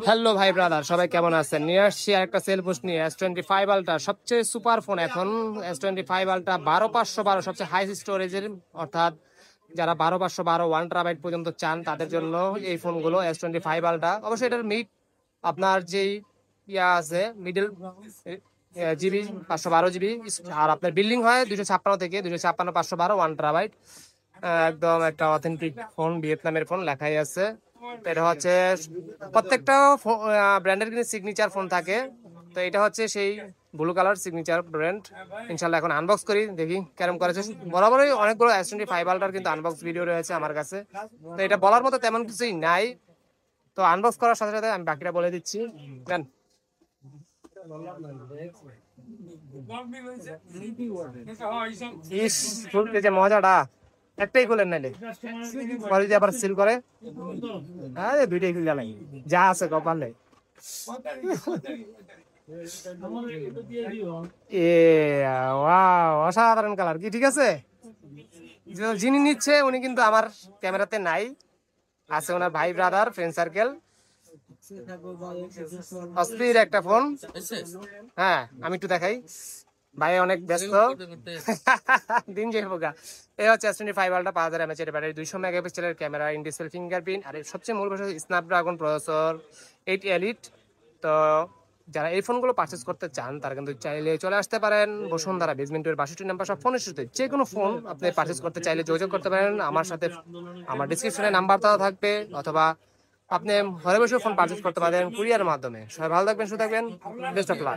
Hello ভাই brother, সবাই কেমন আছেন? নিয়ে আসছি আরেকটা সেল পোস্ট নিয়ে S25 আলট্রা, সবচেয়ে সুপার ফোন এখন। S25 আলট্রা 12512 সবচেয়ে হাই স্টোরেজের, অর্থাৎ যারা 12512 1 TB পর্যন্ত চান তাদের জন্য এই ফোনগুলো S25 আলট্রা। অবশ্যই এটার আপনার যেই আছে মিডল জিবি 512 জিবি, আর আপনার বিল্ডিং হয় 256 থেকে 256 512 1 TB। একদম একটা অথেন্টিক ফোন, ভিয়েতনামের ফোন লেখাই আছে। এটা হচ্ছে প্রত্যেকটা ব্র্যান্ডের কিন্তু সিগনেচার ফোন থাকে, তো এটা হচ্ছে সেই ব্লু কালার সিগনেচার ব্র্যান্ড। ইনশাল্লাহ এখন আনবক্স করি, দেখি কেরম করেছে। বরাবরই অনেকগুলো S25 আলট্রার কিন্তু আনবক্স ভিডিও রয়েছে আমার কাছে, তো এটা বলার মতো তেমন কিছুই নাই। তো আনবক্স করার সাথে সাথে আমি বাকিটা বলে দিচ্ছি। দেন ইস, খুলতে যে মজাটা, একটাই খুলেন নাইলে পরে যদি আবার সিল করে। আরে দুইটাই খুলে নাই, যা আছে কপালে। এ ওয়াও, অসাধারণ কালার। কি ঠিক আছে? যিনি নিচ্ছে উনি কিন্তু আমার ক্যামেরাতে নাই, আছে ওনার ভাই ব্রাদার ফ্রেন্ড সার্কেল। অস্থির একটা ফোন। হ্যাঁ, আমি একটু দেখাই, ভাই অনেক ব্যস্ত দিন যে হোক। এই হচ্ছে S25 আলট্রা 5000 mAh এর ব্যাটারি, 200 মেগাপিক্সেলের ক্যামেরা, ইন ডিসপ্লে ফিঙ্গারপ্রিন্ট, আর সবচেয়ে মূল বিষয় স্ন্যাপড্রাগন প্রসেসর 8 এলিট। তো যারা এই ফোনগুলো পারচেস করতে চান তারা কিন্তু চাইলে চলে আসতে পারেন বসুন্ধরা বেসমেন্টের 62 নাম্বার সব ফোনের সাথে। যে কোনো ফোন আপনি পারচেস করতে চাইলে যোগাযোগ করতে পারেন আমার সাথে, আমার ডিসক্রিপশনে নাম্বার দেওয়া থাকবে, অথবা আপনি ঘরে বসে ফোন পারচেস করতে পারেন কুরিয়ার মাধ্যমে। সবাই ভালো থাকবেন, সুস্থ থাকবেন, বেস্ট অফ লাক।